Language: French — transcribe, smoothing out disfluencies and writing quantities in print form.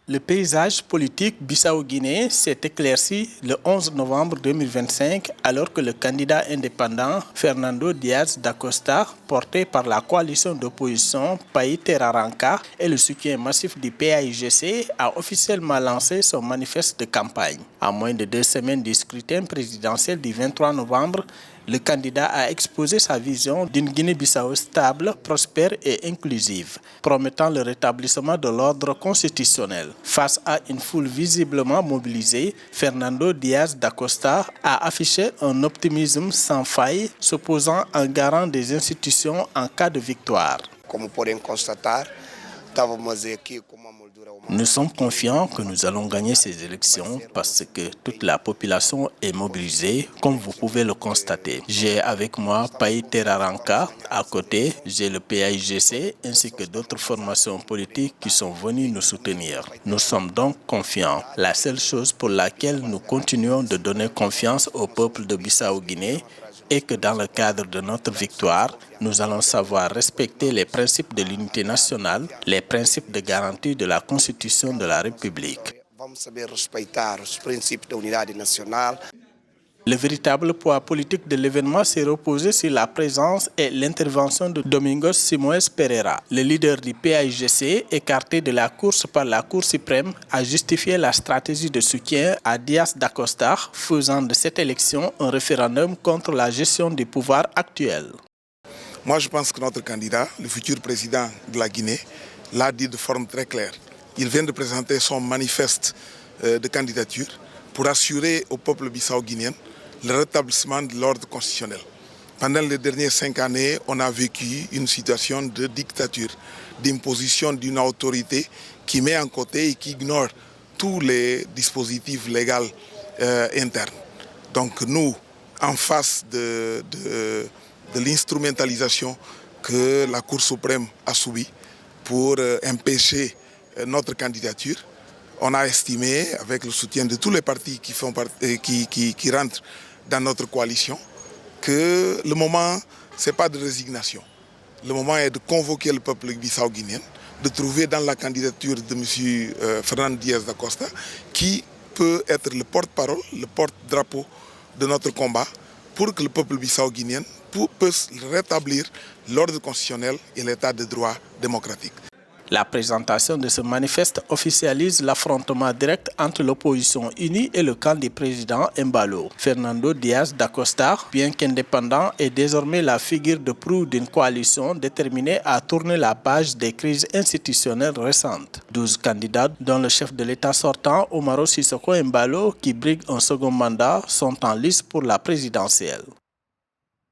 Le paysage politique bissau-guinéen s'est éclairci le 11 novembre 2025 alors que le candidat indépendant Fernando Diaz da Costa, porté par la coalition d'opposition País Terra et le soutien massif du PAIGC, a officiellement lancé son manifeste de campagne. À moins de 2 semaines du scrutin présidentiel du 23 novembre, le candidat a exposé sa vision d'une Guinée-Bissau stable, prospère et inclusive, promettant le rétablissement de l'ordre constitutionnel. Face à une foule visiblement mobilisée, Fernando Diaz da Costa a affiché un optimisme sans faille, s'opposant en garant des institutions en cas de victoire. Como podem constatar, estávamos aqui com uma moldura humana. Nous sommes confiants que nous allons gagner ces élections parce que toute la population est mobilisée, comme vous pouvez le constater. J'ai avec moi País Terra à côté, j'ai le PAIGC ainsi que d'autres formations politiques qui sont venues nous soutenir. Nous sommes donc confiants. La seule chose pour laquelle nous continuons de donner confiance au peuple de Bissau-Guinée est que dans le cadre de notre victoire, nous allons savoir respecter les principes de l'unité nationale, les principes de garantie de la Constitution de la République. Vamos saber respeitar os princípios da unidade nacional. Le véritable poids politique de l'événement s'est reposé sur la présence et l'intervention de Domingos Simoes Pereira. Le leader du PAIGC, écarté de la course par la Cour suprême, a justifié la stratégie de soutien à Diaz da Costa, faisant de cette élection un référendum contre la gestion du pouvoir actuel. Moi, je pense que notre candidat, le futur président de la Guinée, l'a dit de forme très claire. Il vient de présenter son manifeste de candidature pour assurer au peuple bissau-guinéen le rétablissement de l'ordre constitutionnel. Pendant les dernières 5 années, on a vécu une situation de dictature, d'imposition d'une autorité qui met en côté et qui ignore tous les dispositifs légaux internes. Donc nous, en face de l'instrumentalisation que la Cour suprême a subie pour empêcher notre candidature, on a estimé, avec le soutien de tous les partis qui rentrent dans notre coalition, que le moment, ce n'est pas de résignation. Le moment est de convoquer le peuple bissau-guinéen, de trouver dans la candidature de M. Fernando Diaz da Costa, qui peut être le porte-parole, le porte-drapeau de notre combat, pour que le peuple bissau-guinéen puisse rétablir l'ordre constitutionnel et l'état de droit démocratique. La présentation de ce manifeste officialise l'affrontement direct entre l'opposition unie et le camp du président Embalo. Fernando Diaz da Costa, bien qu'indépendant, est désormais la figure de proue d'une coalition déterminée à tourner la page des crises institutionnelles récentes. 12 candidats, dont le chef de l'État sortant, Umaro Sissoco Embalo, qui brigue un second mandat, sont en lice pour la présidentielle.